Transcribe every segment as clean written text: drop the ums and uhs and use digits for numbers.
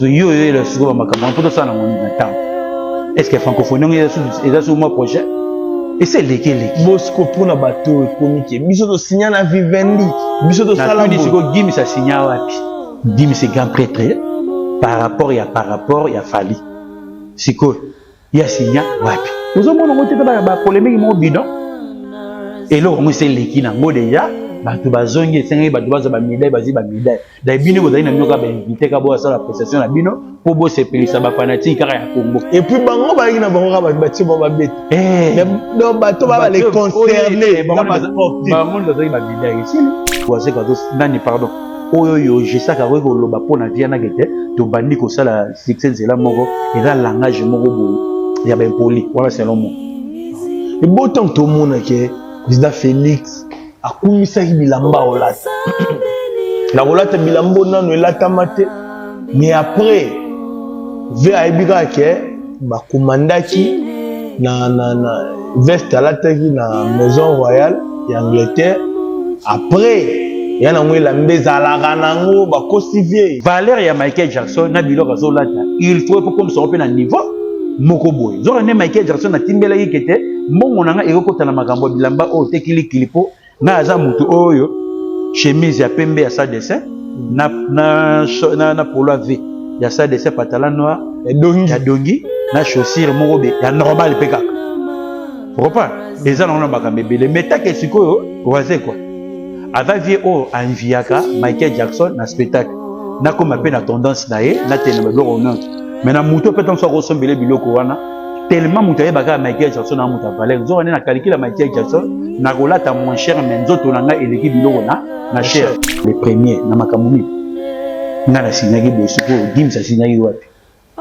so yo le suko makambo pour ça na mon temps est-ce que francophonie est sur mon projet et c'est lesquels Bosco pour na bateau économique biso to signer na Vivendi biso to sala Bosco Gim ça signer wapi Gim c'est grand prêtre par rapport ya Fali siko ya signer wapi nous avons monté ba polémique mo bidon et là on c'est l'équipe na ngo déjà bato bazongi sengi bato baza ba médaille bazi ba médaille da bino bozali na mioka ba invité ka bo asala prestation na bino po bo se pelisa ba fanatique kaka ya Congo et puis bango ba na bango ba bati bo ba bête donc bato ba les concernés ba monde bazali ba médaille ici voici quand nani pardon oyo je sais ka ko loba pona viana gete to bandi ko sala succès zela moko et là langage moko bo ya ba impoli wala selon moi et botant to mona ke président Félix akumisaki bilamba olata la olata bilambo nano elata mate mais après ve aibika ke bakomandaki na veste alataki na maison royale ya Angleterre après yana ngwela mbeza alaka nango bakosi vie valeur ya Michael Jackson na biloko azolata il faut comme ça on na niveau moko boy zora ne Michael Jackson na timbela yikete mbongo nanga ekokota na makambo bilamba o tekili kilipo na aza mutu oyo chemise ya pembe ya sa dessin na polo V ya sa dessin pantalon noir ya dongi na chaussure moko be ya normal pe kaka pourquoi eza na makambo ebele metake sikoyo waze quoi ava vie o anviaka Michael Jackson na spectacle na koma pe na tendance na ye na tene biloko non mais na mutu pe tant so kosombele biloko wana tellement mutu yebaka Michael Jackson na mutu valeur zo na calcule Michael Jackson na kolata moins cher mais nzoto nanga eleki biloko na cher les premiers na makamuni na la signaki de suko Gims a signaki wapi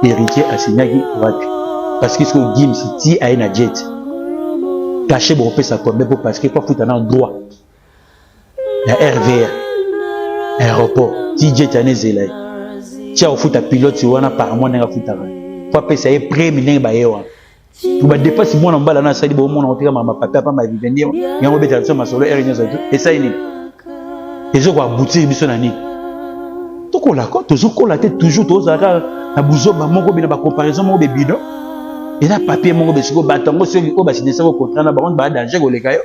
héritier a signaki wapi parce que ce Gims ti a na jet caché bon pesa combien pour parce que pas foutre dans droit la RVR aéroport ti jet ane zelai ti a foutre pilote wana par mois na foutre pas pesa e premier ba yewa tu vas dépasser mon emballage na sali bo mon oteka mama papa pa ma Vivendi yango beta so masolo erigno za et ça ini ezo kwa boutique biso na ni toko la ko tozo ko la tête toujours tozaka na buzo ba moko bina ba comparaison moko be bidon et na papier moko be siko batango so ko ba signer ça contrat na ba on ba danger ko leka yo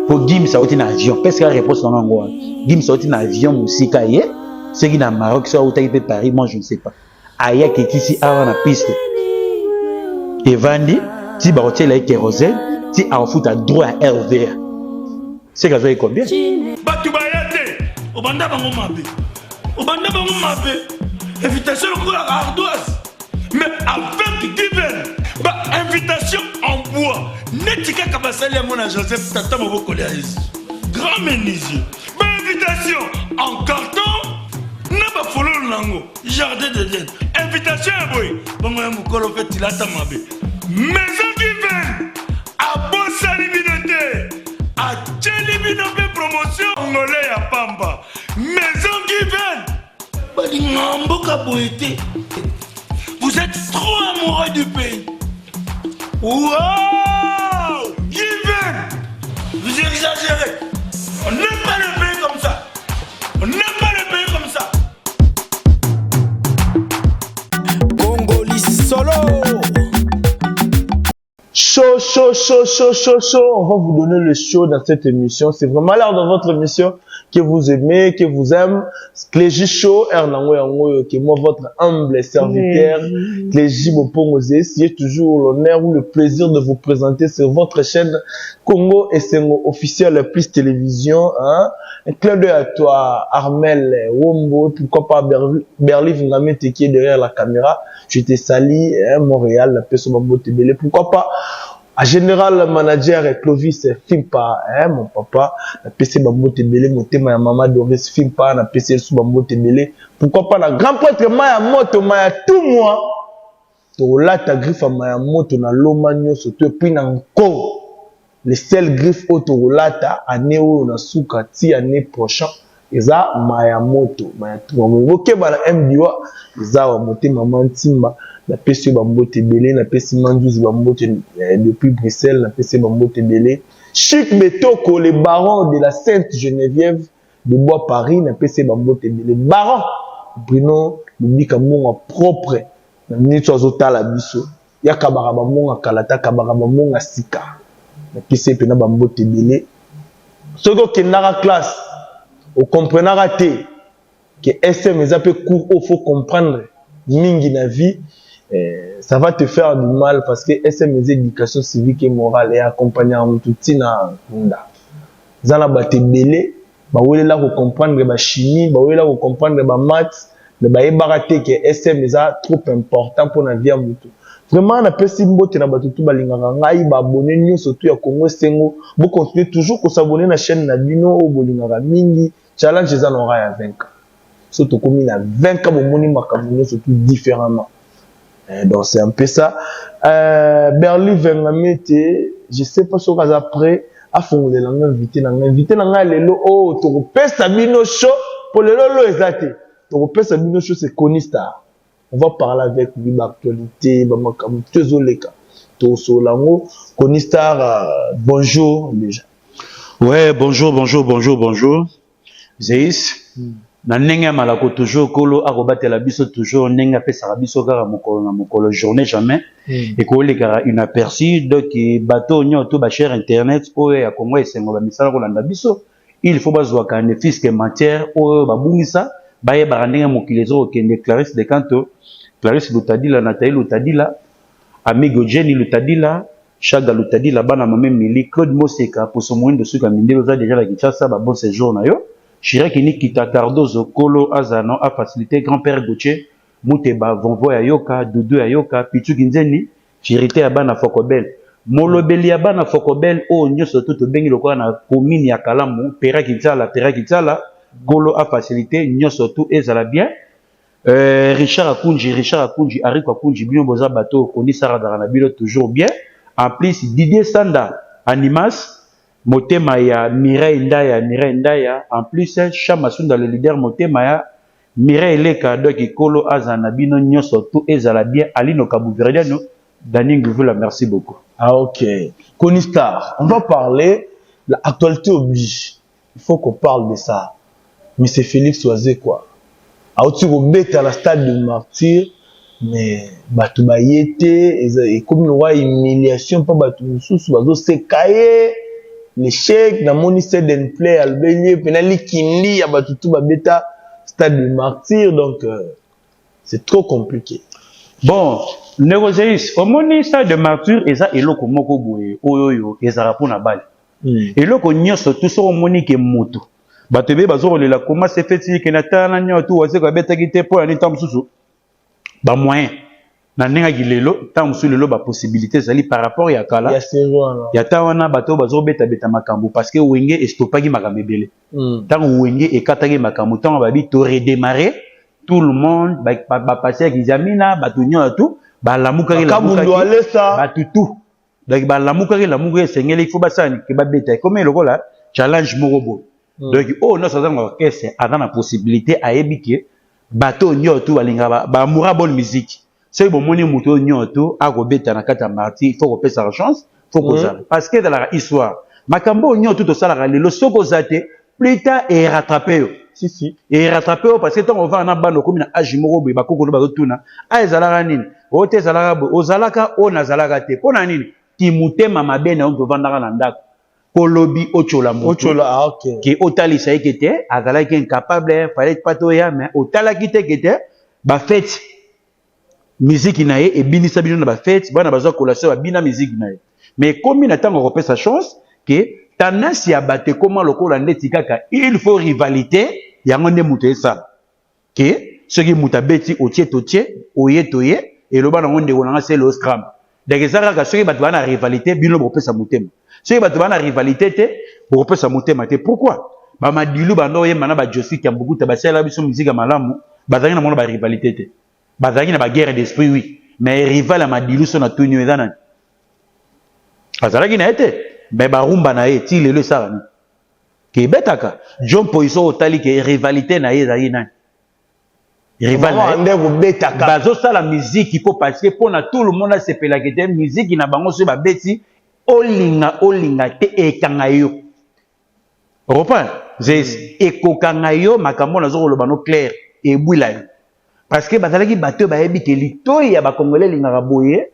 pour Gims ça oti na avion parce que la réponse na ngo Gims ça oti na avion musika ye c'est qui na Maroc ça oti pe Paris moi je ne sais pas aya qui ici avant la piste et Vandi, si bah tu es kérosène, si en fout à droit à RVR, c'est que vous combien? Batu bayate, au banda bango mabe, invitation au la ardoise, mais avec Given, bah invitation en bois, netika kabasali à mon Joseph Tata Mobo Koliaïs, grand menuisier, bah invitation en carton. N'a pas follow lango, jardin de Dieu. Invitation à boy. Bon, moi, mon colo fait il a ta mabe. Maison Given. À Bossa Libinoté. À Tchelibinoté promotion. Angolais à Pamba. Maison Given. Badi Mambo Kaboete. Vous êtes trop amoureux du pays. Wow! Given. Vous exagérez. On n'aime pas le pays comme ça. On n'aime pas le pays comme ça. Solo. Chaud. On va vous donner le show dans cette émission. C'est vraiment l'heure de votre émission que vous aimez, que vous aimez. Clégie Show, qui est moi votre humble serviteur. Clégie Bopongozé, j'ai toujours l'honneur ou le plaisir de vous présenter sur votre chaîne Congo SMO officiel plus télévision. Hein? Un clin d'œil à toi, Armel Wombo, pourquoi pas Berliv Ngamete qui est derrière la caméra. Je t'ai sali, hein, Montréal, la personne Bambo Tebele. Pourquoi pas à général manager Clovis Fimpa, hein, mon papa, la PC Bambo Tebele, mon thème à maman Doris Fimpa, la PC sous Bambo Tebele. Pourquoi pas la grand prêtre Maya Moto, Maya tout moi. To la ta griffe à Maya Moto na Lomagno, surtout puis encore. Les seuls griffes autoroulata année où on a soukati année prochaine eza Mayamoto Mayamoto ok bana MDwa eza wa moté maman Timba la pesi bambote belé la pesi mandouzi bambote depuis Bruxelles la pesi bambote belé Chic Betoko les barons de la Sainte Geneviève de Bois Paris la pesi bambote belé baron Bruno Lubika monga propre na minute azotala biso ya kabaka ba monga kalata kabaka ba monga sika na kisi pe na bambote belé soko kendaka classe o comprenaka te que SM eza pe cours au faut comprendre mingi na vie ça va te faire du mal parce que SM eza éducation civique et morale et accompagnement tout tina nda zala bate belé ba welela ko comprendre ba chimie ba welela ko comprendre ba maths mais ba yebaka te que SM eza trop important pour la vie ya mutu vraiment na pesi mbote na batutu balingaka ngai ba abonné nyonso tu ya Congo Sengo bo continuer toujours ko s'abonner na chaîne na bino o bolingaka mingi challenge eza na ya 20 ans surtout comme il a 20 ans bo moni makambo nyonso tout différemment donc c'est un peu ça Berly Vengamete je sais pas ce qu'on a après a fondé l'invité na lelo oh to pesa bino show pour le lolo ezate to pesa bino show c'est Konistar. On va parler avec lui d'actualité, comme Tezoleka, Tosolango, Konistar, bonjour déjà. Ouais, bonjour. Zeis, na nenga malako toujours kolo akobate la biso toujours nenga pesa la biso kara mokolo journée jamais et ko le kara une aperçu donc bateau nyoto ba cher internet o ya Congo esengo ba misala ko landa biso il faut bazwa ka ne fisque matière o ba bungisa baye barandinga mokilezo okende Clarisse de Canto Clarisse Lutadila Nathalie Lutadila Amigo Jenny Lutadila Chaga Lutadila bana mame Mili Claude Moseka pour son moyen de suka mindelo za déjà la Kinshasa ba bon séjour na yo Chirek ni kita Cardozo Kolo Azano a facilité grand-père Gauthier Muteba Vonvo ya Yoka Doudou ya Yoka Pichu Kinzeni Chirité ya bana Fokobel Molobeli ya bana Fokobel o nyoso tout bengi lokola na commune ya Kalamu Pera Kitsala Golo a facilité, nyo surtout ezala bien. Richard Akunji, Ariko Akunji, Bino Boza Bato, Koni Saradara Nabilo toujours bien. En plus, Didier Sanda, Animas, Motemaya, Mireille Ndaya. En plus, Chamasunda, le leader Motemaya, Mireille Leka, Doki Kolo Azanabino, nyo surtout ezala bien. Alino Kabouverdiano, Dani Ngouvula, merci beaucoup. Ah ok. Konistar, on va parler, l'actualité oblige. Il faut qu'on parle de ça. Mais c'est Félix Oisé quoi. A au-dessus au bête à la stade de martyr, mais Batouba yete et comme le roi humiliation pas Batou sous bazo se caillé l'échec dans mon stade and play albélier penali kindi à Batouba bêta stade de martyr donc c'est trop compliqué. Bon, négocier au moni stade de martyr eza eloko moko boye oyoyo ezara pona balle. Eloko nyonso tout so moni ke moto batebe bazoro lela comment c'est fait que natana nyoto wase ko beta kite po ya ntam susu ba moyen na nenga gilelo tam su lelo ba possibilité zali par rapport ya kala ya tawana bato bazoro beta makambo parce que wenge estopaki makambo belé tant wenge e kataki makambo tant ba bi to redémarrer tout le monde ba passer ki jamina bato nyoto ba lamukaki ba tutu donc ba lamukaki sengeli il faut basani ke ba beta comme lokola challenge morobo. Donc, oh, non, ça c'est avant la possibilité à ébiquer, bateau nyoto, ba moura bonne musique. C'est bon, mon mouton nyoto, à robeta na kata marti, il faut qu'on paie sa chance, faut qu'on s'arrête. Parce que dans la histoire, makambo nyoto to sala le soko zate, plus tard et rattrapé. Si. Et rattrapé parce que tant on va en abano comme na ajimoro be bakoko ba tuna, a ezalaka nini? O te zalaka bo, o zalaka o na zalaka te. Pona nini? Ti mutema mabe na on to vandaka na ndako. Kolobi Ochola ok. Qui otali sa ekete, azala ki incapable, fallait pas toya mais otala ki te kete, ba fête musique nae et binisa bino na ba fête, bana bazo collation ba bina musique nae. Mais comme il attend on sa chance que tendance ya bate comment lokola ndeti kaka, il faut rivalité, yango nde muto ça. Que ce qui muta beti otie oye et le bana ngonde konanga c'est le scram. Donc ça ka ce qui bat bana rivalité bino bo pesa mutema. Si vous avez une rivalité, vous pouvez se monter. Pourquoi? Ba madilu bando ye mana ba josi qui a beaucoup de basela biso musique malamu, bazangi na mona ba rivalité. Bazangi na ba guerre d'esprit oui, mais rival à madilu so na tuni ezana. Azalaki na ete, mais ba rumba na ye ti lelo sarani. Ke betaka, John Poiso otali ke rivalité na ye zayi na. Rival bazo ça la musique il faut parce que pour tout le monde se pela que des musique na bango so ba beti olinga te ekangayo. Reprend. Eko kangayo makambo na zolo bano clair et bouila parce que bazalaki bateau bayebi ke litoyi ya ba congolais lingaka boye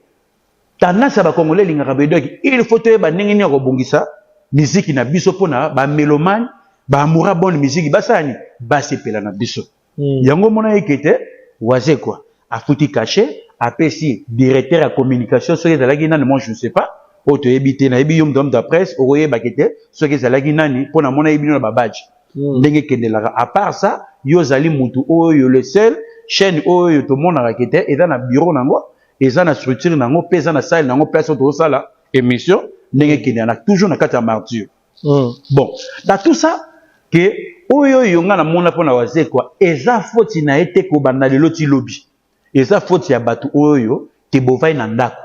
tendance ya ba congolais lingaka boye donc il faut te ba ndenge ni kobongisa musique na biso pona ba mélomane ba amoura bonne musique basani basepela na biso yango mona ekete waze quoi afuti caché apesi directeur ya communication soki ezalaki nani moi je ne sais pas oto ebité na ebi yom de presse okoye bakete soki ezalaki nani pona mona ebino na babadge ndenge kendelaka à part ça yo zali mutu oyo le seul chaîne oyo to mona rakete eza na bureau nango eza na structure nango pe eza na salle nango place to sala émission ndenge kendela toujours na kati ya martyr bon dans tout ça que oyo yonga na mona pona waze quoi eza faute na ete ko banda lelo ti lobby eza faute ya batu oyo te bovai na ndako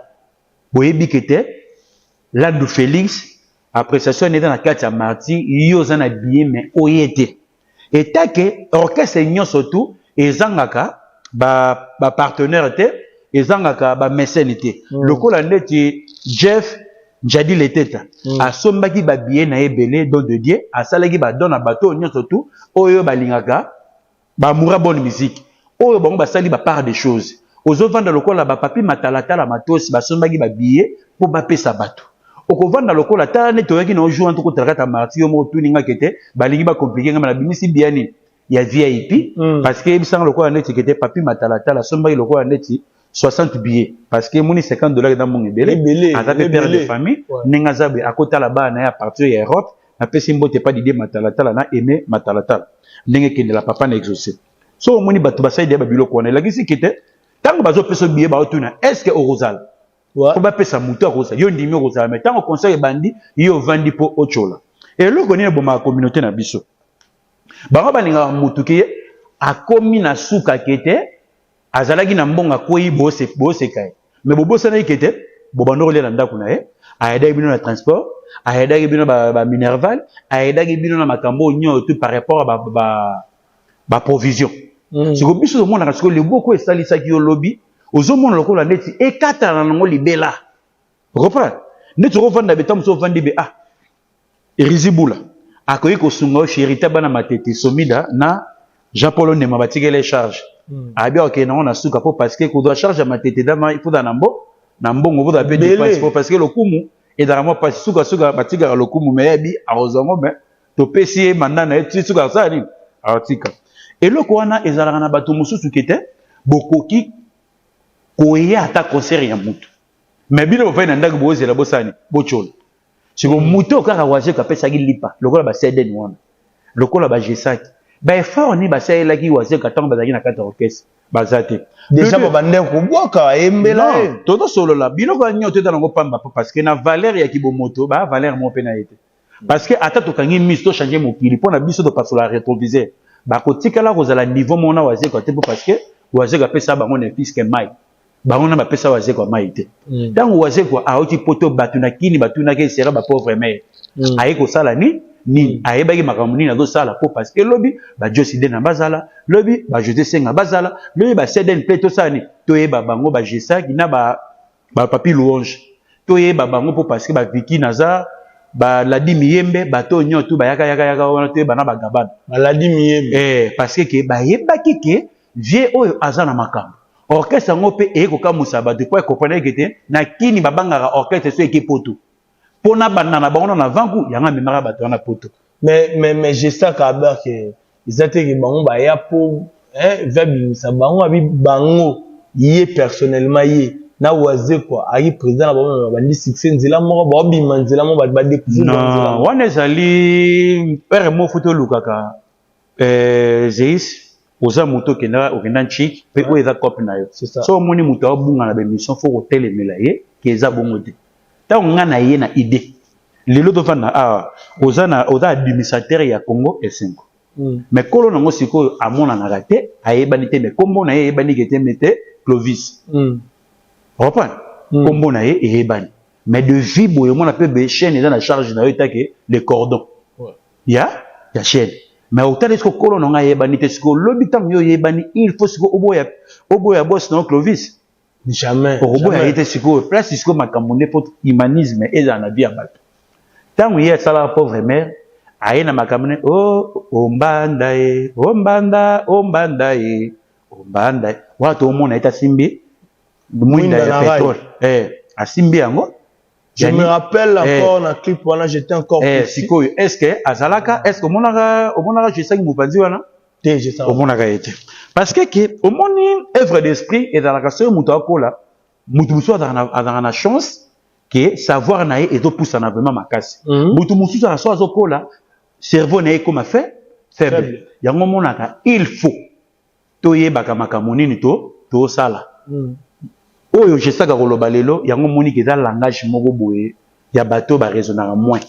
boyebi kete Landou Félix appréciation neta na kati ya martyr yo za na bien mais oyete etake orchestre nyonso tout ezangaka ba partenaire te ezangaka ba mécène te lokola ndeti Jeff Njadi Leteta asombaki ba billet na ebele don de Dieu asalaki ba don na bateau nyonso tout oyo balingaka ba moura bonne musique oyo bango basali ba part des choses ozovanda lokola ba papi matalatala matosi basombaki ba billet pour ba pesa bato okovanda lokola tala ne toyaki na ojour entre kotakata martyr yo mo tuninga kete balingi ba compliquer ngama na bimisi biani ya VIP parce que bisanga lokola neti kete papi matalatala sombaki lokola neti 60 billets parce que moni $50 dans mon ebele azape père de famille nenga zabe akota la ba na ya partir ya Europe na pesi mbote pas d'idée matalatala na aimer matalatala ndenge kende la papa na exaucer so moni batu basai de babilo ko na lagisi kete tango bazo peso billet ba otuna est-ce que orozal ko ba pesa muto rosa yo ndimi rosa mais tango conseil bandi yo vandi po ochola et loko ni bo ma communauté na biso ba balinga mutuki akomi na suka kete azalaki na mbonga koyi bose kai mais bobosa na ikete bobando lela ndako na ye aida bino na transport aida bino ba minerval aida bino na makambo nyo tout par rapport à ba provision siko biso mona kasiko le boko esalisa ki yo lobby ozomona lokola neti ekata na ngo libela reprendre neti rovanda betam so vandi be erizibula akoyi ko sunga o chérita bana matete somida na Jean-Paul Nema batigele charge abia ok non na suka po parce que ko doit charge matete dama il faut da nambo ngo boda pe dépense parce que le kumu et dans moi pas suka batiga le kumu mais bi arozango mais to pesi mandana et suka ça ni artika et le koana ezalaka na bato mususu kete bokoki koya ata concert ya mutu mais bino fa na ndako bozela bosani bochola siko mutu kaka waje ka pesa ki lipa lokola ba CD wana lokola ba jesaki ba effort ni ba sayela ki waje ka tango bazaki na kata orchestre bazate déjà ba bande ko boka embela toto solo la bino ko nyoto ta ngo pamba parce que na valeur ya kibomoto ba valeur mo pena été parce que ata to kangi misto changer mo kili pona biso to paso la rétroviseur ba ko tikala ko zala niveau mona waje ko te parce que waje ka pesa bango ne fiske mai bango na ba pesa waje ko mai te tango waje ko auti poto batuna kini batuna ke sera ba pauvre mère aye ko sala ni ayebaki makambo nini azosala po parce que lobi bajoside na bazala lobi bajose senga bazala lobi baseden mpe tosala toyeba bango bajesaki na bapapi louange toyeba bango po parce que baviki naza baladi miyembe bato nyoto bayaka wana toyeba na bagabana baladi miyembe parce que bayebaki ke vie oyo aza na makambo orchestre yango mpe ekokamusa bato po ekoprenaki te na kini babangaka orchestre so eke poto pona banana bango na vangu yanga memara bato wana poto mais j'espère aba que izate ki bango ba ya po verbe sa bango abi bango yé personnellement yé na waze quoi ari président ba bandi succès nzela moko ba bima nzela mo ba découvrir non wana ezali père mo photo lukaka Zeis oza moto okenda nchik pe o eza copie na yo so moni moto abunga na ba émission faut kotelemela ye ke eza bongo te tango nga na ye na idée lelo to fana oza administrateur ya Congo S5 mais kolo nango sikoyo amona na raté ayebani te mais kombo na ye yebani kete mete Clovis reprend kombo na ye yebani mais de vie boye mona pe be chaîne eza na charge na yo take les cordons ya chaîne mais autant est-ce que kolo nango yebani te siko lobi tango yo yebani il faut siko oboya boss na Clovis jamais a été siko place siko makambo ne pour humanisme et dans la vie à bato tango ye sala pauvre mère aye na makamune ombanda e ombanda e ombanda e watu omona ita simbi mwinda ya pétrole asimbi yango. Je me rappelle encore dans le clip wana j'étais encore petit. Sikoyo est-ce que azalaka est-ce que omonaka je sais mupanzi wana te je sais omonaka ete parce que omoni œuvre d'esprit et dans la question mutu akola mutu musu azana na chance que savoir na ye ezopoussa na vraiment makasi mutu musu aso azokola cerveau na ye comme fait faible yango monaka il faut toyebaka makambo nini to sala oyo je saka koloba lelo yango moni ke za langage moko boye ya bato ba raisonnera moins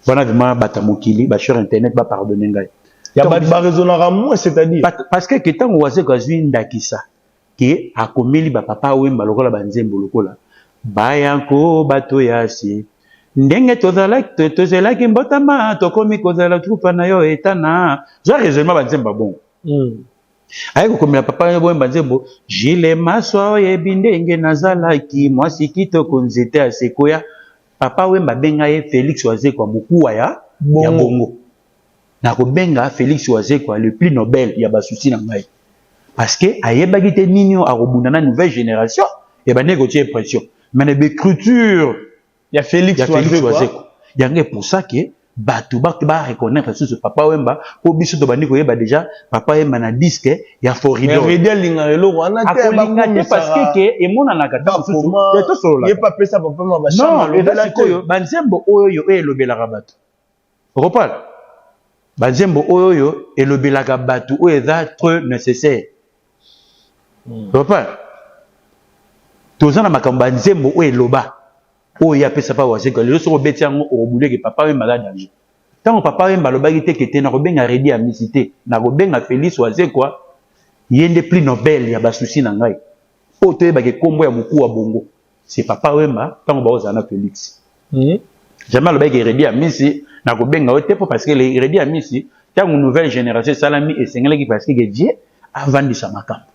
voilà vraiment bata mokili ba sur internet ba pardonner ngai ya ba raisonnera moins c'est-à-dire parce que ketango waze ko azwi ndakisa ke akomeli ba papa wemba lokola ba nzembo lokola bayanko bato yasi ndenge tozelaki mbotama tokomi kozala trupa na yo etana zo raisonnement ba nzemba bon aye kokomela papa boyemba nzembo jile maswa oyebi ndenge nazalaki mwasi kitoko nzete asekoya papa wemba benga ye Félix Wazekwa mokuwa ya bongo nakobenga Félix Wazekwa le prix Nobel ya basusi na ngai parce que ayebaki te nini akobunda na nouvelle génération et bane ko tie pression mais na l'écriture ya Félix Wazekwa yango pour ça que batu ba reconnaître ce papa wemba po biso to bandi koyeba déjà papa wemba na disque ya Foridor Redia linga lelo wana te ba parce que emona na kata to solo ye pas pesa papa ma ba chama non et koyo banzembo oyo elobelaka batu repart banzembo oyo elobelaka batu oyo eza trop nécessaire repart tozana makambo banzembo oyo eloba oyo apesa pa Wazekwa lelo soko beti yango obuleke papa wemba la danger tango papa wemba lobaki te kete na kobenga Redi Amisité na kobenga Félix Wazekwa yende prix Nobel ya basusi na ngai o toyeba ke kombo ya moku wa bongo c'est papa wemba tango ba ozana Félix jamais lobaki Redi Amisité na kobenga o te parce que les Redi Amisité tango nouvelle génération salami esengelaki parce que Dieu avandisa makambo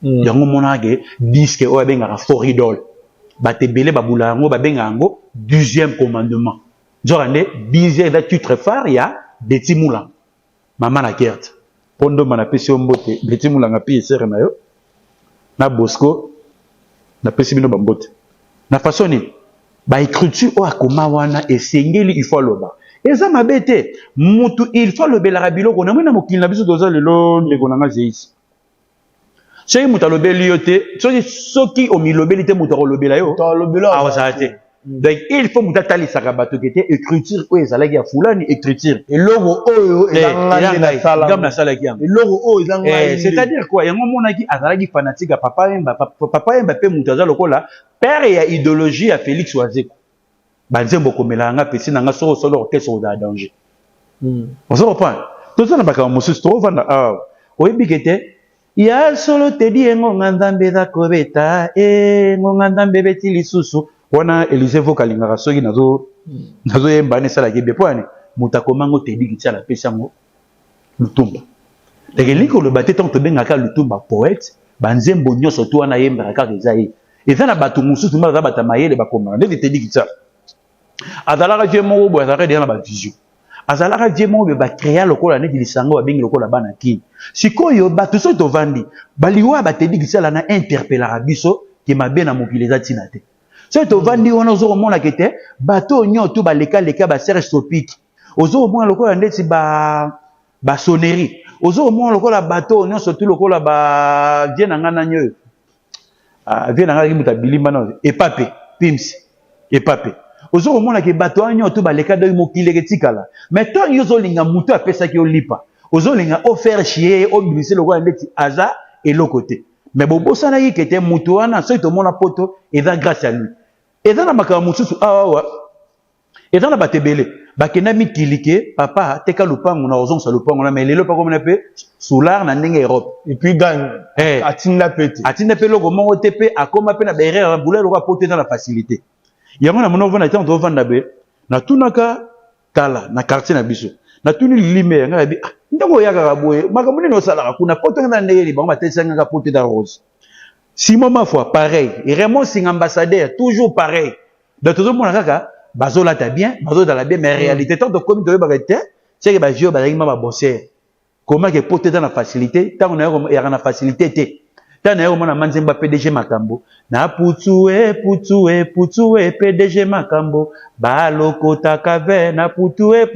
yango monake disque o benga Foridor batebele babula yango babenga yango 12e commandement jorande 10e da titre phare ya Betty Moulin mama na kerte pondo mana pesi mbote Betty Moulin nga pi sere na yo na Bosco na pesi bino bambote na façon ni ba écriture o akoma wana esengeli il faut loba eza mabete mutu il faut lobela biloko na mona mokili na biso doza lelo ndeko nanga zeisi soki mutu alobeli yo te soki omilobeli te mutu akolobela yo awazala te donc il faut mutu atalisaka bato kete écriture oyo ezalaki ya fulani écriture eloko oyo ngam nasalaki yango eloko oyo eza ngai c'est-à-dire quoi yango monaki azalaki fanatique ya papa yemba mpe mutu aza lokola père ya idéologie ya Félix Wazekwa banzembo komela yanga pesi nanga soko solo orchestre ozala danger ozo reprendre toza na makambo mosusu toovanda awa oyebi kete ya solo tedi ngonga nzambe za kobeta ngonga nzambe beti lisusu wana Élisée vokalingaka soki nazo yemba ne sala kebe poane mutakomango tedi kitala pesango lutumba tegeliko le baté tant tobengaka lutumba poète banzembo nyonso to wana yembaka kaka ezayi eza na bato mususu mbaza bata mayele bakoma nde tedi kitala azalaka je moko boya azalaka déjà na ba vision azalaka je moko ba créer lokola neti lisango babengi lokola bana kini sikoyo bato so tovandi baliwa batedi kisala na interpellera biso ke mabe na mokili eza tina te so tovandi wana ozokomona kete bato nyoto baleka ba serge topique ozokomona lokola ndeti ba sonnerie ozokomona lokola bato nyonso tu lokola ba vie na ngana nyoyo vie na ngana kimuta bilimba na epape pimsi epape ozokomona ke bato nyoto baleka do mokili ketikala mais tant yozolinga muto apesaki olipa ozolinga offert chier obimisi lokola ndeti aza eloko te mais bobosana ki kete mutu wana soki tomona poto eza grâce à lui eza na makambo mosusu awa eza na bato ebele bakenda mikili ke papa teka lupango na ozongisa lupango na mais lelo pakomona mpe solar na ndenge Europe et puis gagne atinda pe loko moko te mpe akoma mpe na berere bula lokola poto eza na facilité yango na mona ovanda ntango tovanda be natunaka tala na quartier na biso natuni lilime yanga yabi ndenge oyakaka boye makambo nini osalaka kuna poto ngana ndenge libango batelisangaka poto eza rose Simon Mafwa pareil Raymond Singh ambassadeur toujours pareil donc tozomona kaka bazolata bien bazodala bien mais réalité tant tokomi toyebaka te c'est que vieux bazaki ma bosser comment que porter dans la facilité tant on a na facilité té tant na on a manzemba PDG makambo na putue PDG makambo ba lokota kave na putue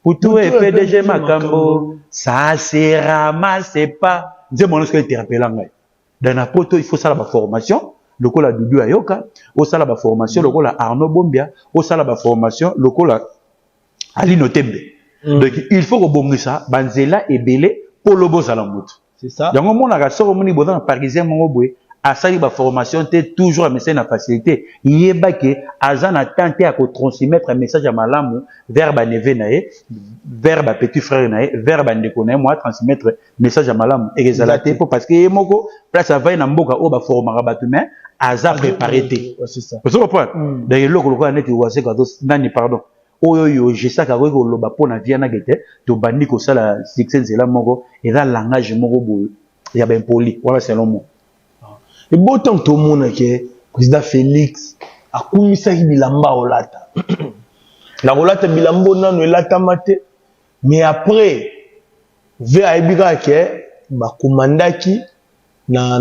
PDG makambo ça se ramasse pas je m'en suis interpellé dans la poto il faut ça la formation le col a Dudu Ayoka au sala la formation le col a Arnaud Bombia au sala la formation le col a Ali Notembe. Donc il faut que bon ça banzela et belé pour le beau salamut. C'est ça. Donc on a rassuré au niveau dans parisien mon boy à ça la formation t'es toujours mais c'est une facilité. Il est baqué azan a tenté à transmettre un message à malamu vers ba neve nae vers ba petit frère nae vers ba ndeko nae moi transmettre message à malamu et rezalaté pour parce que moko place ça va na mboka o ba formera batume aza préparé té. C'est ça. Vous comprenez? Donc le ko net wase ka nani pardon. Oyo je sais ka ko loba pona viana gete to bandi ko sala succès zela moko et dans langage moko boyo ya ben poli wala selon moi. Et bon tant que tout le monde que président Félix a commissaire bilamba olata. La olata bilambo nanu elata mate mais après vers ebika ke ba commandaki na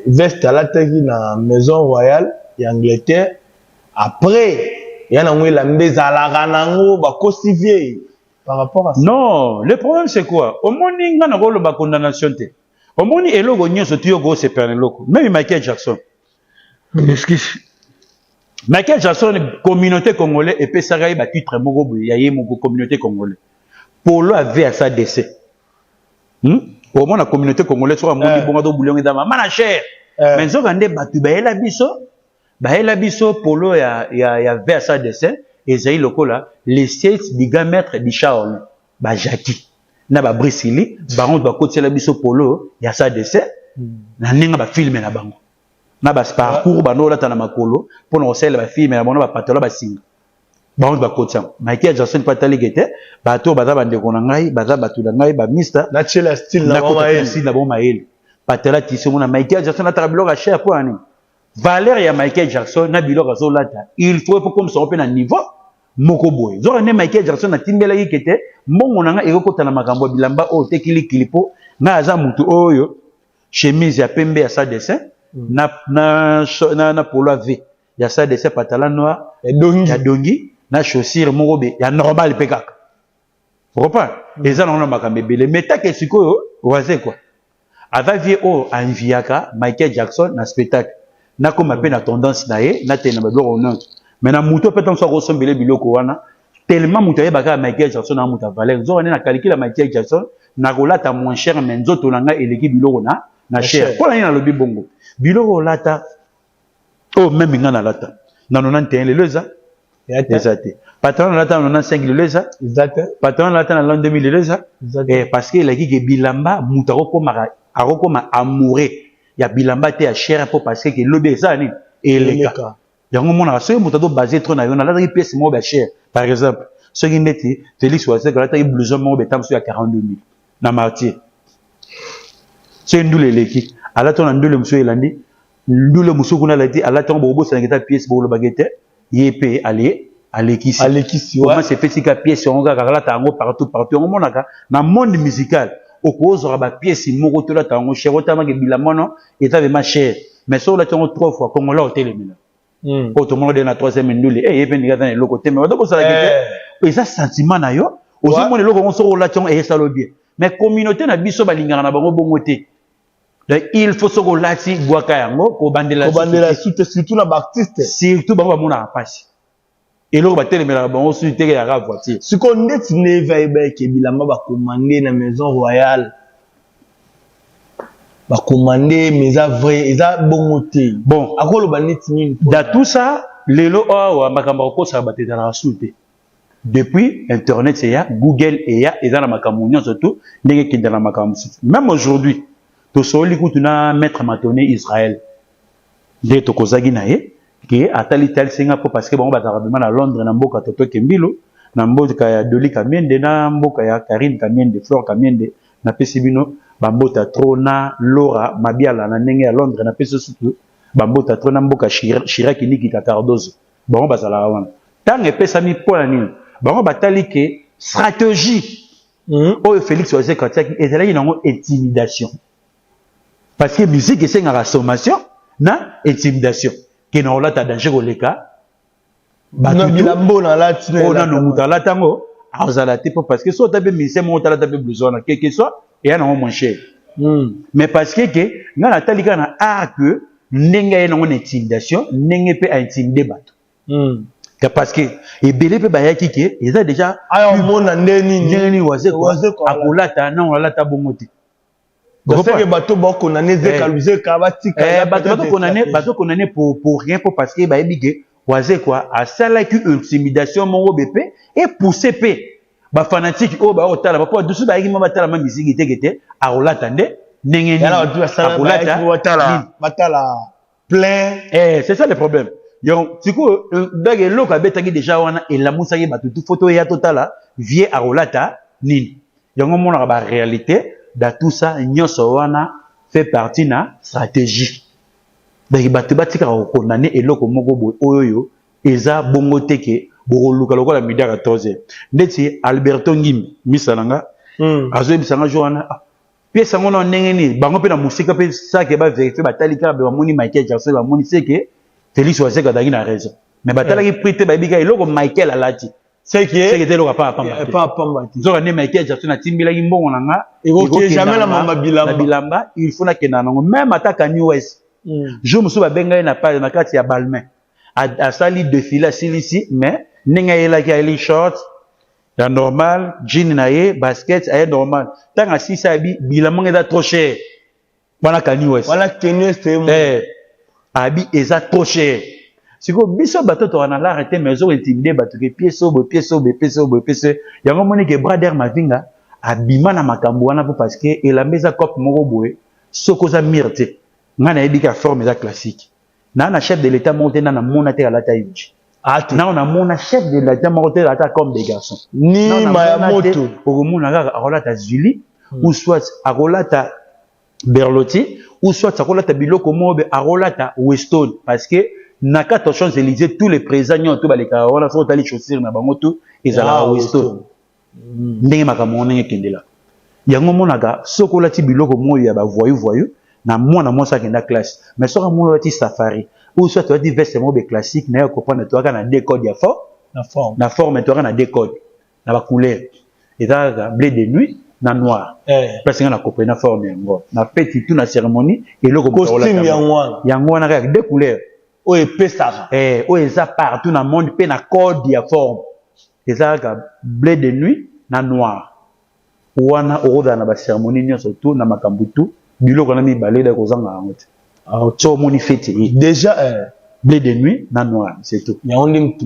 veste alata ki na maison royale ya Angleterre après yana ngwe la mbeza la ranango ba cosivier par rapport à ça. Non, le problème c'est quoi? Au moins nga na ba condamnation te. Au moins eloko nyoso tiyo go se perne loko. Même Michael Jackson. Excuse. Michael Jackson communauté congolais et pesaka ba titre moko boye ya ye moko communauté congolais. Polo avait à sa décès. Au moins la communauté congolaise soit moni bonga do boulonga dama mana cher. Mais zo gande batu ba ela biso polo ya vers sa décès et zai lokola les States biga maître di Charles ba Jackie na ba Brisili baron ba kotela biso polo ya sa décès na ninga ba filmer na bango na ba parcours ba no lata na makolo pour no sel ba filmer na bango ba patola ba singa baron ba kotsa Michael Jackson patali gete ba to ba za bande ko na ngai ba za batu na ngai ba mister na chela style na ba mael patela tisi mona Michael Jackson na trablo ga cher pour ani valeur ya Michael Jackson na bilo ga zo lata il faut pour comme ça on peut na niveau moko boy zo ne Michael Jackson na timbela yikete mbongo nanga ekokota na makambo bilamba o tekili kilipo na aza mutu oyo chemise ya pembe ya sa dessin na polo V ya sa dessin pantalon noir ya dongi na chaussure moko be ya normal pe kaka repas eza na makambo ebele metake sikoyo waze quoi ava vie o anviaka Michael Jackson na spectacle na koma pe na tendance na ye na tena ba biloko non mais na muto peut on so ressemble biloko wana tellement muto ye baka Michael Jackson na muta valeur zo na calcule Michael Jackson na kolata moins cher mais nzoto nanga eleki biloko na cher pour na lobi bongo biloko lata oh même ngana lata na 91 le leza exact patron lata na 95 le leza exact patron lata na l'an 2000 le leza et parce que eleki ke bilamba muta ko ma amoureux ya bilamba te ya cher pour parce que lobi ça ni eleka yango mona so moto do basé trop na yo na la pièce mo ba cher par exemple ce qui neti Félix Ouassé que la taille blouson mo betam sur 42 000 na martier c'est ndule leki ala ton ndule muso elandi ndule muso kuna la dit ala ton bobo ça ngeta pièce bo lo bagete yep aller alekisi comment c'est fait ka pièce on ga la tango partout on mona ka na monde musical au cause ba pièce moko to la tango cher otama ke bilamono eta be ma cher mais so la tango 3 fois comme là au télémina pour tout le monde dans la troisième ndule et il vient dans le côté mais donc ça et ça sentiment na yo aussi mon loko on so relation et ça le bien mais communauté na biso balingana na bango bongoté donc il faut se relati boaka yango ko bandela surtout na artiste surtout bango mona passe et loko ba telemela bango sur te ya ga voiture ce qu'on est ne va ke bilamba ba commander na maison royale ba commander mais a vrai eza bongoté bon akolo ba neti nini dans tout ça lelo o makamba ko sa batete na soute depuis internet c'est ya Google et ya eza na makambo surtout ndenge kinda na makambo même aujourd'hui to soli kutuna maître Matoné Israël de to kozagi na ye ki atali tel Singapour parce que bon bazara bima na Londres na mboka toto kembilo na mboka ya Doli Kamiende na mboka ya Karine Kamiende Flore Kamiende na pesibino bambota trona Laura Mabiala na ndenge ya Londres na peso surtout bambota trona mboka Chirac Niki Cardozo bon bazala wana tant epesa mi pona nini bango batali ke stratégie oyo Félix Oise Katiaki ezalaki nango intimidation parce que musique esengaka sommation na intimidation ke na olata danger koleka bilambo na lati na mutu alata yango azala te parce que so tape musicien moko talata pe blouson na quelque soit eya nango moins cher mais parce que nga natali kaka na art que ndenge ye nango na intimidation ndenge mpe aintimide bato parce que ebele mpe bayaki ke eza déjà omona ndenge waze akolata na olata bongo te bato bakondane zeka batika bato condamné pour rien parce que bayebi ke waze quoi asalaki intimidation moko bepe et poussé pe ba fanatique o ba otala ba po dusu ba yiki ma batala ma misiki te akolata nde ndenge ni akolata batala plein c'est ça le problème donc siko dage loka betaki déjà wana elamusaki bato tout photo ya totala vie akolata nini yango mona ba réalité dans tout ça nyonso wana fait partie na stratégie donc bato batika ko condamner eloko moko boy oyo eza bongo teke bokoluka lokola midi à 14h ndeti Alberto Ngimbi misalanga azoyebisanga jo wana pièce yango na ndenge nini bango mpe na musika mpe sake ba vérifier batalika ba moni Michael Jackson ba moni seke Félix Oise Katiaki na raison mais batalaki prix te bayebika eloko Michael alati c'est que te loka pa pamba zoka ne Michael Jackson na timbilaki mbongo nanga eko jamais na mama bilamba il faut na kena nango même ataka New West je me souviens benga na page na kati ya Balmain a sali défilé silisi mais ninga yelaki ali short ya normal jean na ye basket ay normal tanga sisa bi bilamba eza trop cher wana Kanye West abi eza trop cher siko biso bato to wana l'arrêter mais zo intimider bato ke pièce yango moni ke brother Mavinga abima na makambo wana parce que elambeza cop moko boye soko za mirte ngana ebika forme za classique na chef de l'état monté na mona te ala taïji na on a mona chef de l'état monté la ta comme des garçons ni Mayamoto okomona kaka akolata Julie ou soit akolata Berlotti ou soit akolata biloko mobe akolata Weston parce que na kata Champs-Élysées tous les présents to baleka wana so tali chaussure na bango to ezala Weston ndenge makambo ndenge kendela yango monaka sokolati biloko moyo ya ba voyou na mwana mosa kenda classe mais soka mwana wati safari ou soit tu as dit veste mobe classique na comprendre toi kana deux codes ya fort na forme toi kana deux codes na ba couleur et ça bleu de nuit na noir parce que na comprendre na forme yango na petit tout na cérémonie et le costume yango wana avec deux couleurs o epesa o eza partout na monde pe na code ya forme et ça bleu de nuit na noir wana oza na ba cérémonie nyonso tout na makambu tout biloko na mibale da kozanga yango te to moni fete déjà bleu de nuit na noir c'est tout yango ndimtu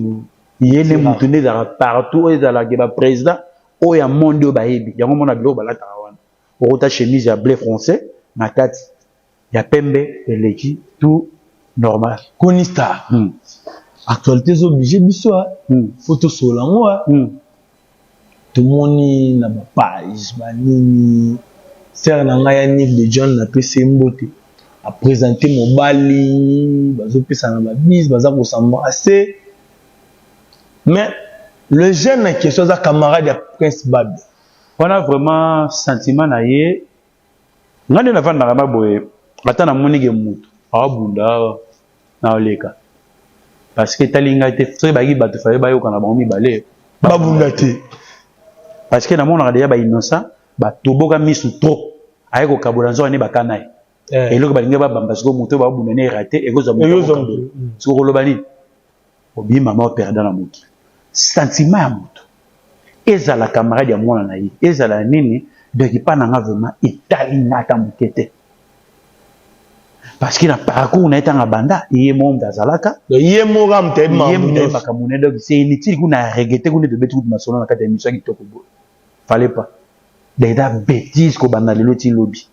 yene mutu ne za partout ezala ke ba président o ya monde o bayebi yango mona biloko balata wana okota chemise ya bleu français na kati ya pembe eleki tout normal Konista actualité zo obligé biso photo solango tout moni na ba page ba nini sœur na ngai ya Nick de John na PC Mbote a présenté mobali bazo pesa na ba bis baza ko s'embrasser mais le jeune en question za camarade ya Prince Babe on a vraiment sentiment na ye ngane na vanda ba boye ata na moni ke mutu abunda na oleka parce que talinga te très bagi bato faye bayoka na bango mibale babunda te parce que na mona déjà ba innocent ba toboka misu trop aye ko kabola nzo ne bakanaye eloko balinga ba bamba siko muto ba bunda ne raté ekozwa muto siko koloba nini obi mama o perdre na mutu sentiment ya mutu ezala camarade ya mwana na ye ezala nini donc pas na vraiment etali nata mukete parce que na parcours na etanga banda iye mo mdazalaka iye mo ramte makamune donc c'est inutile kuna regretter kuna de betu na solo na kata émission kitoko bo fallait pas des bêtises ko banda lelo ti lobby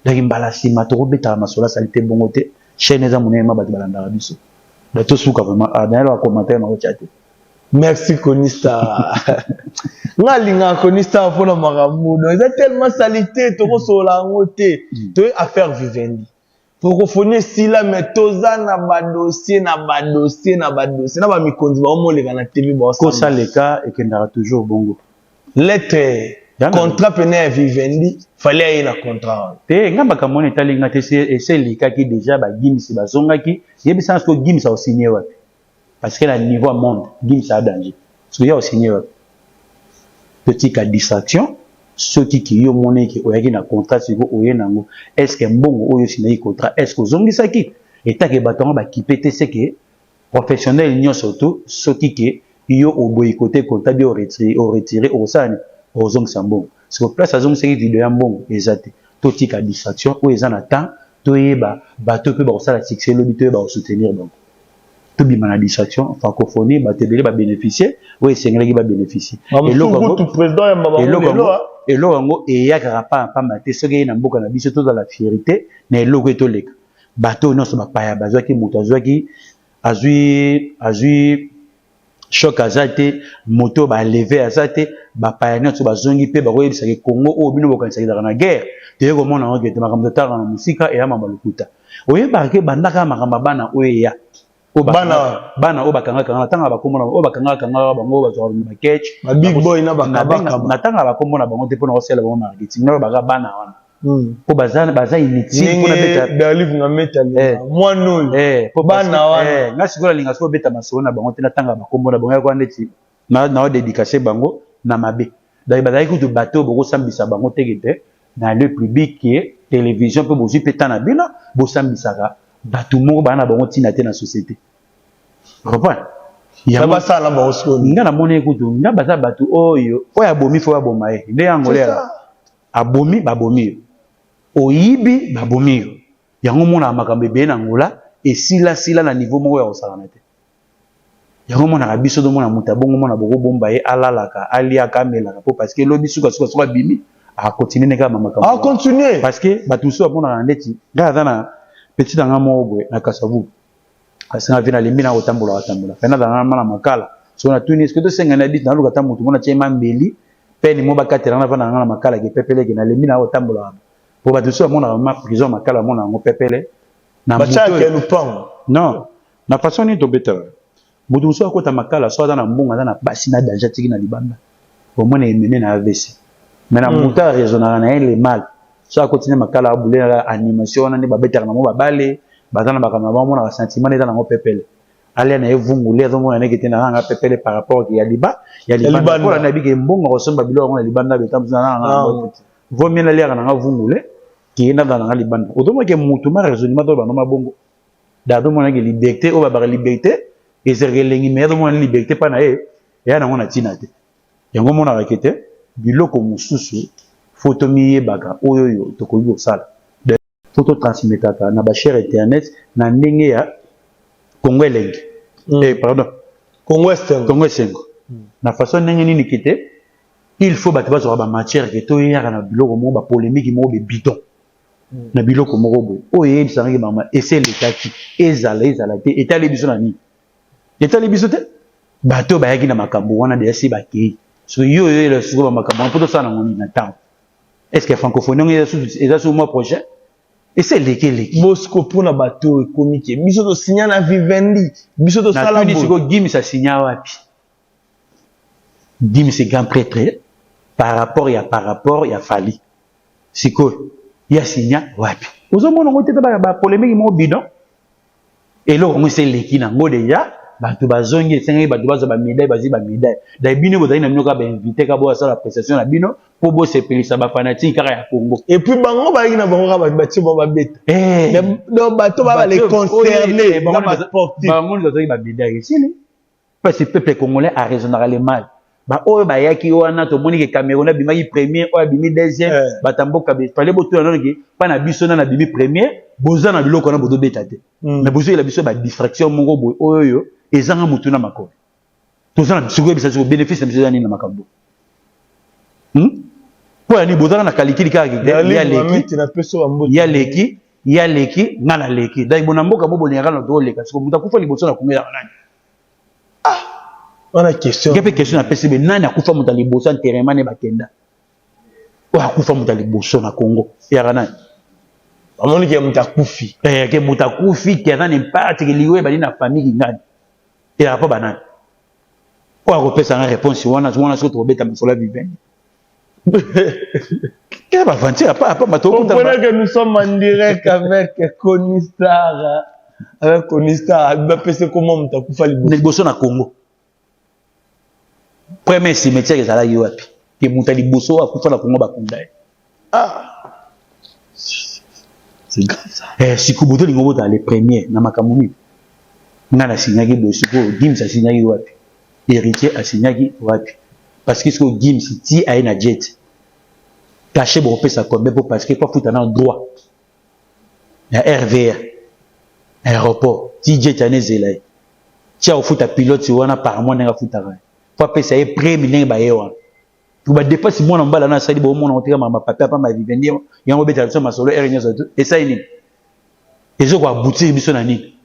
donc mbala sima to beta na solo salité bongo te chaîne za munema ba balanda biso da to suka vraiment dans le commentaire na chat. Merci Konista. Ngalinga Konista pona makambo donc c'est tellement salité to ko sola ngote to affaire vivendi Francophonie si la metoza na ba dossier na ba mikonzi ba omoleka na TV ba ko ça le cas et que ndara toujours bongo lettre contrat pene Vivendi fallait y un contrat te ngamba kamone talinga te c'est les cas qui déjà ba Gims bazonga ki yebi sans que Gims a signé wapi parce que la niveau monde Gims a danger parce que ya signé wapi petit cas distraction ceux qui yo monnaie qui oyaki na contrat siko oyenango est-ce que mbongo oyo signé contrat est-ce que zongisa ki eta ke batonga ba kipete c'est que professionnel nyo surtout ceux qui yo au boycotté contrat bio retirer au sani au zong sambon sur place à zong c'est vidéo ya mbongo ezate to tika distraction ou ezana temps to yeba bato pe ba sala succès lobi to yeba soutenir donc to bi mana distraction francophonie ba tebele ba bénéficier ou esengela ki ba bénéficier et le président ya mabanga et lo ngo e yakara pa maté soki na mboka na biso to dans la fierté na eloko etoleka bato nyonso bapaya bazwaki moto azwaki azwi choc azate moto ba lever azate bapaya nyonso bazongi pe bakoyebisaki Congo oyo bino bokanisaki na guerre te komona ngo te makambo totala na musika e ya mama lokuta oyebaka bandaka makambo bana oyo ya bana oyo bakangaka na tanga bakomona oyo bakangaka bango bazwa ba catch ba big boy na bakabaka na tanga bakomona bango te pona osela bango marketing na baka bana wana po baza inutile pona beta Berlin na metal moi non po bana wana nga sikola linga so beta masolo na bango te na tanga bakomona bango ya kwa ndeti na dédicacer bango na mabe dai bazai kutu bateau boko sambisa bango tegete na le public qui est télévision pe bozu peta na bino bo sambisaka bato moko bana bango tina te na société comprends ya basala ba osko nga na mona ekutu nga baza bato oyo abomi fo aboma ye nde yango lela abomi babomi oyibi babomi yango mona makambo ebe na ngola esila na niveau moko ya kosala na te yango mona biso do mona muta bongo mona boko bomba ye alalaka aliaka amelaka po parce que lobi suka bimi a continuer neka makambo a continuer parce que bato so mona na ndeti nga na petit dans mo boy na kasavu asanga vina limina otambola fena dans na makala so na tuni est-ce que to senga na bit na luka tamutu mona chema mbeli peni mo bakatera na vana na makala ke pepele ke na limina otambola po bato so mona ma prison makala mona ngo pepele na bacha ke lupang non na façon ni to better mutu so akota makala so na mbonga na basi na danger tiki na libanda au moins emene na AVC mais na muta raisonnable na le mal so akotine makala abule animation na ne babetaka na mo babale bazana bakama ba mona sentiment na ngo pepele ale na evungule zo mona nekete na nga pepele par rapport ya libanda ko na bige mbongo ko somba bilo ngo na libanda betamza na nga vaut mieux aller na nga vungule qui est dans la libanda autrement que mutu ma raisonnement do ba no mabongo da do mona ke liberté o ba liberté et c'est relengi mais do mona liberté pa na ya na ngona tina te yango mona rakete biloko mususu photo miye baka oyo tokoyi osala de photo transmetaka na ba cher internet na ndenge ya Congo elengi pardon Congo Estengo na façon ndenge nini kite il faut bato bazwa ba matière ke to yaka na biloko mo ba polémique mo be bidon na biloko moko boy oyo ebisanga ke mama essayer le kaki ezala te etale biso na nini etale biso te bato bayaki na makambo wana de esi bakei so yo le suko ba makambo poto sana ngoni na temps est-ce que francophonie est sur mois prochain et c'est lesquels Bosco pour na bateau comique biso to signa na Vivendi biso to sala bo siko Gims sa signa wapi Gims c'est grand prêtre par rapport ya Fali siko ya signa wapi ozo mona ngote ba polémique mo bidon et là on sait leki na ngo déjà bato bazongi esengi bato bazo ba médaille bazi ba médaille da bino bozali na minoka ba invité ka bo sala prestation na bino po bo sepelisa ba fanatique kaka ya Congo et puis bango ba yina bango ka ba ti bo ba beta donc bato ba les concerner bango bazali ba médaille sili parce que peuple congolais a raisonnablement mal ba oyo ba yaki wana to moni ke Cameroun bimaki premier oyo bimi deuxième batamboka be fallait boto na ke pa na biso na bimi premier boza na biloko na bodo beta te na bozo la biso ba distraction moko boy oyo ezanga mutu na makolo toza na siko bisa siko bénéfice na biso na makambo po ya ni boza na qualité kaka ya leki ngana leki dai bona mboka bobo ni ngana do leka siko muta kufa liboso na kongela nani on a question ngebe question na PCB nani akufa muta liboso enterrement ne bakenda o akufa muta liboso na Congo ya nani amoni ke muta kufi ke muta kufi ke nani parti ke liwe bali na famille ngani et rapport banane On a repéré sa réponse. On a ce que tu as mis sur la vivant. Qu'est-ce que pas Vous comprenez que nous sommes en direct avec Konistar. Avec Konistar. C'est comment tu as fait le bosso na Congo. Premier cimetière que ça a eu. Que Moutali Bosso a fait la Congo Bakunda. Ah. C'est grave ça. Si Kubuto Lingobo dans les premiers, na Makamuni. Nana signaki Bosso, Gims a signé wapi. Héritier a signé wapi. Parce que ce que Gims ti a une jet. Caché pour faire ça comme parce que pas foutre dans droit. Il y a RVR. Aéroport. Ti jet a nezela. Ti a foutre pilote si wana par mois n'a foutre rien. Faut pas ça est prêt million ba yewa. Tu vas dépasser mon en bas là na sali bo mon en tira ma papa pas ma vivre. Ya ngo beta ma solo R et ça ini. Et je quoi aboutir biso na ni.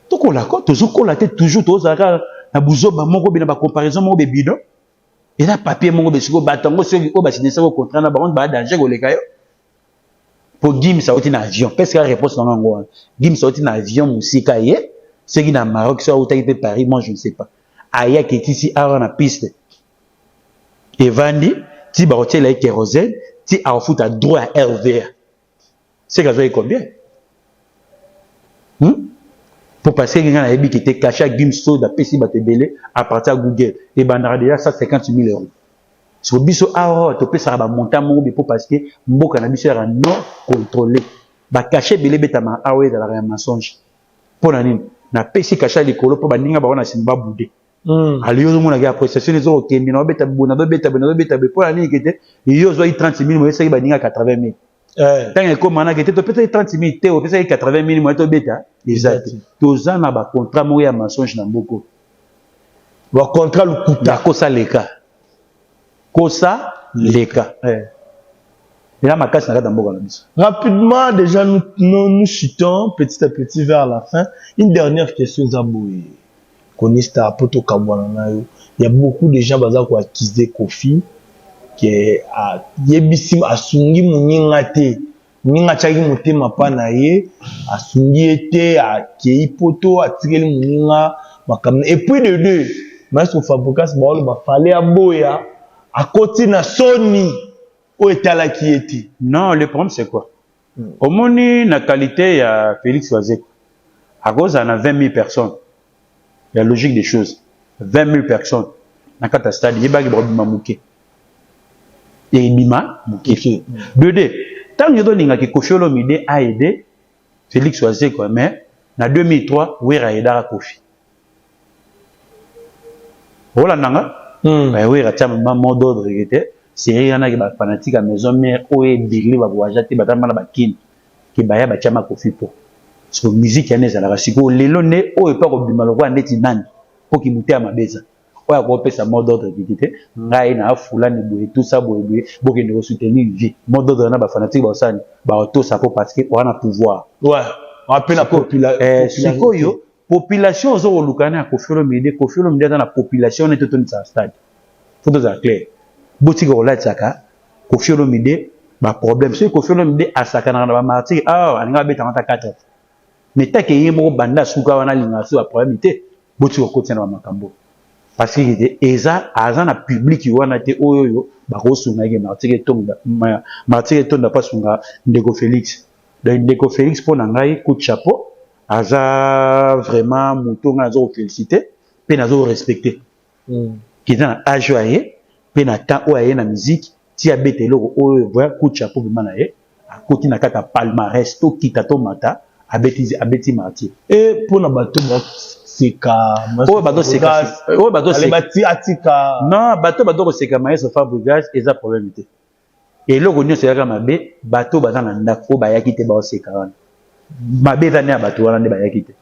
To ko la ko toujours ko la tête toujours to zaka na buzo ba moko bina ba comparaison mo be bidon. Et là papier mo be siko batango so ko ba signer ça contrat na ba on ba danger ko le kayo. Pour Gims ça oti na avion. Parce que la réponse dans ngo. Gims ça oti na avion musika ye. C'est qui na Maroc ça oti pe Paris moi je ne sais pas. Aya qui est ici à la piste. Et Vandi, ti ba hotel avec kérosène, ti a fout à droit à RVR. C'est que j'ai combien? Pour passer quelqu'un à Ebi qui était caché à Gimso da PC Batebele à partir de Google. Et bandara déjà 150 000 €. Sur biso a to pe ça ba monter mon pour parce que mboka na biso era non contrôlé. Ba caché belé betama awe dans la mensonge. Pour la nini na PC caché les colo pour ba ninga ba wana simba boudé. Aliyo mo na ga appréciation les autres kendi na beta bona beta pour la nini kete yo zo 30 000 mo esa ba ninga 80 000. Tant que mana kete to peut-être 30 000 te o pesa 80 000 mo to beta exact. Toza na ba contrat mo ya mensonge na mboko. Ba contrat le kuta kosa leka. Kosa leka. Et là ma casse na mboka na biso. Rapidement déjà nous chutons petit à petit vers la fin. Une dernière question Zaboué. Konista poto kabwana nayo. Il y a beaucoup de gens baza ko acquiser Kofi que a yebisi asungi muninga te. Muninga chaki motema pa na ye, asungi ete a kei poto atikeli muninga makamna. Et puis de deux, Maestro Fabregas ba ba fallait aboya à côté na Sony o etala qui était. Non, le problème c'est quoi? Au moni na qualité il y a Félix Wazeko. À cause on a 20 000 personnes. Il y a logique des choses. 20 000 personnes. Dans le stade, il y a des gens qui et Bima Mouké. Deux. Tant que nous avons Kofi Olomide a aidé Félix Wazeko, mais en 2003, oui, il a aidé Kofi. Voilà, nanga. Oui, il a un moment d'ordre qui était. C'est rien qui est fanatique à maison mère où est Billy va voyager, il va dans la kin qui va y avoir Kofi pour. Sur musique ya neza la rasiko lelo ne o epa ko bima lokwa ndeti nani po ki muté ma beza o ya ko pesa mot d'ordre kikité ngai na afula ni boye tout ça boye boke ne soutenir vie mot d'ordre na ba fanatique ba sani ba auto ça parce que on a pouvoir ouais on appelle la population yo population zo lukana ko filo mide dans la population ne totoni sa stade faut tout ça clair boti ko la tsaka ko filo mide ba problème c'est ko filo mide asaka na ba martyr alinga beta ngata 4. Mais tant qu'il y a un banda souka wana lingaso a problème té boti ko kotina ba makambo parce que était eza azana public wana té oyo ba ko sunga ke martyr tonda pas sunga ndeko Félix donc ndeko Félix pour ngai coup de chapeau aza vraiment muto nga zo féliciter pe nazo respecter qui dans âge aye pe na temps oye na musique ti abetelo oyo voya coup de chapeau vraiment na ye a côté na kata palmarès to kitato mata abeti martyr et pour na bato seka bato atika non bato seka Maestro Fabregas eza problème te et loko nyo seka mabe bato baza na ndako bayaki te ba seka wana mabe za ne bato wana ne bayaki te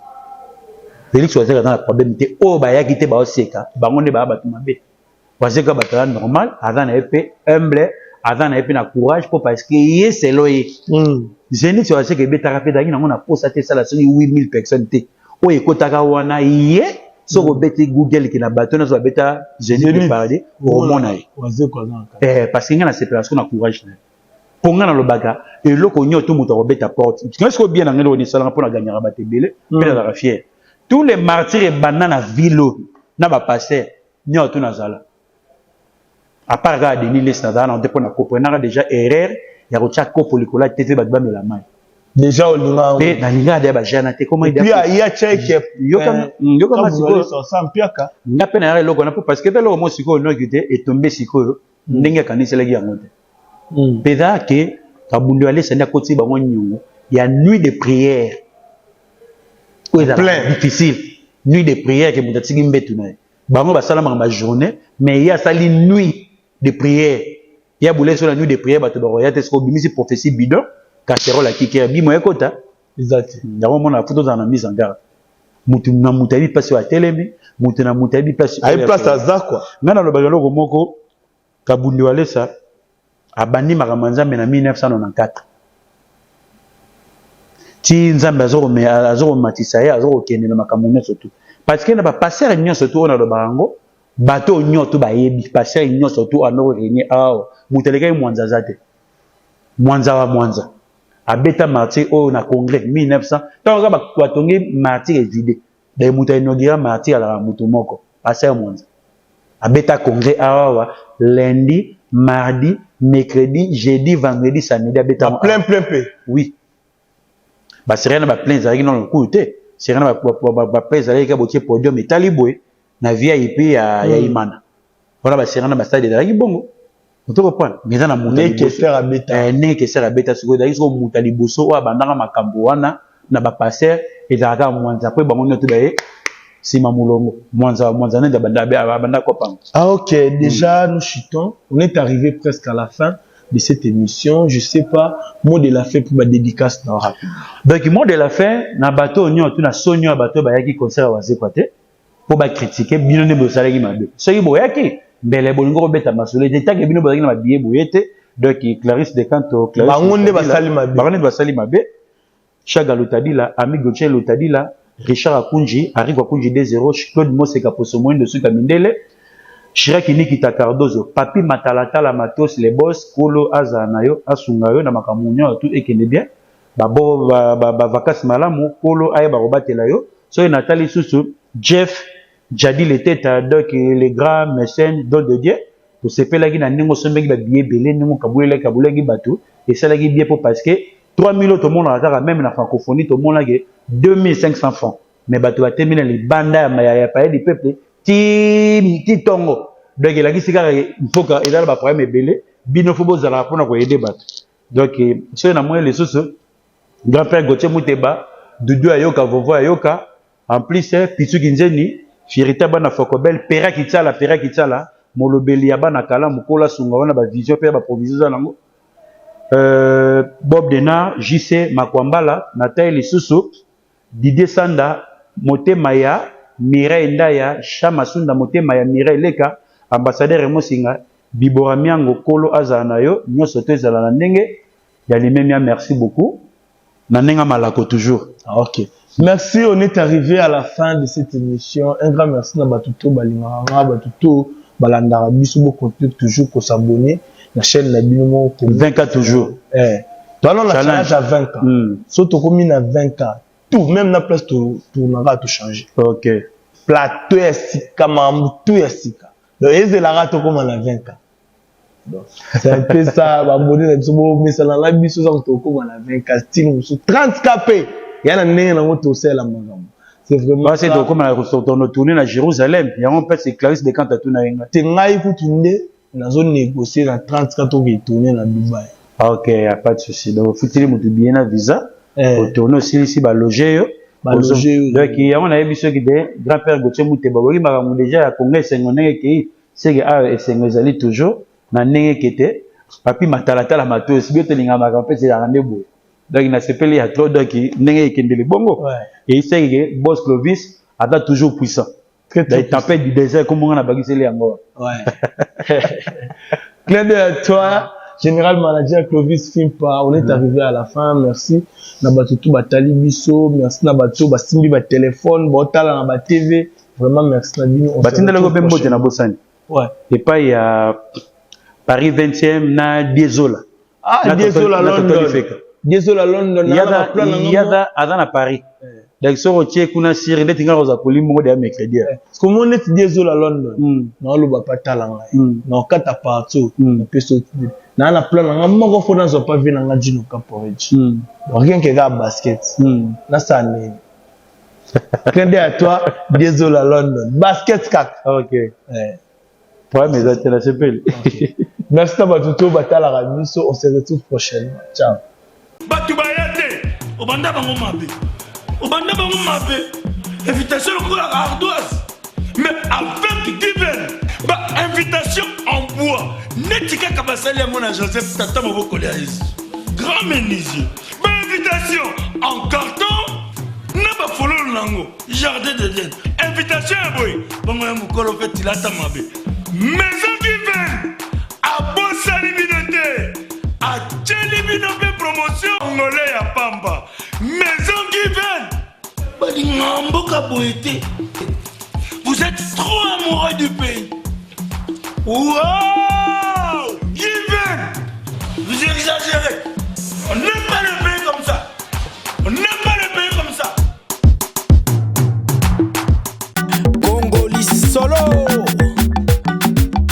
Félix Wazeka dans la problème te bayaki te ba seka bango ne ba bato mabe Wazeka bato normal azana epé humble azana epé na courage pour parce que ye c'est loye Zénith sur que beta rapide na ngona posa te sala soni 8000 personnes te o ekotaka wana ye so beti Google ki na bato na so beta Zénith parler au mona parce que ngana séparation na courage na ponga na lobaka et loko nyoto muto beta porte est-ce que bien ngelo ni sala pour na gagner batebele mais na fier tous les martyrs et banana vilo na ba passer nyo tu nazala à part ga Denis Lesnada na te na comprendre déjà erreur ya ko tia kopo likola tete ba ba mela mai déjà au linga pe na linga de ba jana te comment puis il y a check yoka masiko sans piaka na pe na loko na parce que telo mo siko no kite et tomber siko ndenge kanisa legi yango te peda ke kabundo ale senda koti bango nyungu ya nuit de prière plein difficile nuit de prière que mutatiki mbetu na bango basala ma journée mais il y a sali nuit de prière il y a boulé sur la nuit de prière bato ba royate ce ko bimisi prophétie bidon casserole akike bimo ekota exact ndako mona photo dans la mise en garde mutu na mutabi passe wa telemi mutu na mutabi passe ay place aza quoi ngana lo bagalo ko moko kabundi walesa abandi makamanza na 1994 ti nzambe azoko matisa ye azoko kende na makamune surtout parce que na ba passer nyo surtout na lo bango bato nyoto bayebi passer nyo surtout anoko régner awo muteleka mwanza zate mwanza abeta martyr o na congrès 1900 tant ka batongi martyr vide de muta inaugura martyr la mutu moko passer mwanza abeta congrès awa lundi mardi mercredi jeudi vendredi samedi abeta plein peu oui ba serena ba plein zaki non coup te serena ba plein zaki ka botie podium etali boy na VIP ya imana voilà ba serena ba stade zaki bongo otoko point ngeza na muta ne ke sera beta siko dai so muta liboso wa bandanga makambo wana na ba passer ezaka mwanza pe bango nyoto ba sima mulongo mwanza nenda banda kopanga. Ah ok, déjà nous chutons, on est arrivé presque à la fin de cette émission. Je sais pas, mot de la fin pour ma dédicace na rapide. Donc mot de la fin na bato nyoto na sonyo bato ba yaki concert wa zekwate pour ba critiquer bino ne bosala ki mabe. Soki boyaki mbele bolingo beta masole de take bino bazaki na ba billet boyete donc Clarisse de Canto Clarisse bangonde basali mabe Chaga Lotadila Ami Gauthier Lotadila Richard Akunji, Arrigo Akunji 2-0, Claude Moseka Posomoine de Suka Mindele, Chiraki Nikita Cardozo, Papi Matalatala Matos, les boss, Kolo Azanayo, Asungayo, Namakamunyo, tout et qui est bien. Babo, Vakas Malamu, Kolo Aeba Robatelayo, Soy Nathalie Soussou, Jeff, Jadi les têtes, donc les grands mécènes, don de Dieu, pour se faire la guine à Ningo Sombek, Babie, Belé, Ningo Kaboulé, Kaboulé, Batou, et ça la guine bien pour parce que 3000 autres monde à même la francophonie tout le monde là 2500 francs mais bato a terminé les banda ya paye du peuple ti tongo donc il a dit il faut que il a ba problème belé bino faut bozala pour na ko aider bato donc c'est na moi les sources grand-père Gauthier Mouteba Dudu Ayoka Vovo Ayoka en plus Pichu Kinzeni Firita bana Fokobel Pera Kitala Molobeli ya bana kala mukola sunga wana ba vision pe ba provision nango Bob Denard, JC Makwambala, Nathalie Susu, Didier Sanda, Mote Maya, Mireille Ndaya, Chamasunda Mote Maya, Mireille Leka, ambassadeur Emosinga, Bibora Miango, Kolo Azanayo, Nyoso Tezala Nandenge, Yalimemia, merci beaucoup. Nanenga Malako toujours. Ah, ok. Merci, on est arrivé à la fin de cette émission. Un grand merci à Batuto, Balimara, Batuto, Balandara, Bissoubo, continue toujours pour s'abonner. La chaîne la binomo 24 toujours. Toi non la challenge à 20 ans. Surtout comme il a 20 ans. Tout même la place tout n'aura tout changé. OK. Plateau esika mamou tout esika. Donc et la rate comme on a 20 ans. C'est un peu ça abonner dans mais ça la biso ça comme on a 20 ans style 30 kp. Il y a un na moto c'est la maman. C'est vraiment c'est donc comme on tourner à Jérusalem, il y a un peu c'est Clarisse de quand tu na inga. Tengai ku tunde na zone négocier dans 30 ans qui tourner dans Dubaï. OK, y a pas de souci. Donc faut il mutu bien na visa. Pour tourner aussi ici ba loger yo. Donc il y a on a émission qui de grand-père Gauthier Mouteba boki makamu déjà à congrès sengonenge ki c'est que a sengozali toujours na ndenge kete papi matalata la matos bio telinga makamu c'est la rendez-vous. Donc il n'a s'appelé à trop donc ndenge kendele bongo. Et il sait que boss Clovis a toujours puissant. Dans les tempêtes du désert, comment on a bagué les angles. Ouais. Clin d'œil à toi, général manager Clovis Fimpa. On est arrivé à la fin. Merci. Nabatutu Batali Bisso. Merci Nabatu Basimbi ba téléphone. Botala na ba TV. Vraiment merci Nabino. Batinda le gobem bote na bosani. Ouais. Et pas il y a Paris 20e na Diezola. Ah Diezola London. Diezola London. Il y a à Paris. donc so rotier kuna siri ndeti nga roza kolimo de mercredi comment on est dit à London non le pas talanga non kata partout peso na na plan nga moko fo na zo pas vi na nga dino ka porridge rien que ga basket na ça né Credit à toi, désolé à London. Basket kak. Ok. Ouais, mais ça, c'est belle. Merci à Batuto, Batala Ramiso. On se retrouve prochainement. Ciao. Batubayate, Obanda Bangomabe. Obanda Bangomabe. Invitation au la ardoise. Mais avec divers. Invitation en bois. Netika Kabasali à mon Joseph Tata Moboko Léaïs. Grand menuisier. Invitation en carton. N'a pas follow lango. Jardin de Dieu. Invitation à boy. Bon, on m'a fait il a ta mabe. Maison divine. À Bossa Libinoté. À Tchelibinoté promotion. Angolais à Pamba. Maison divine. Badingamboka boété. Vous êtes trop amoureux du pays. Wow! Divine. Vous exagérez. On n'aime pas le pays comme ça. On n'aime pas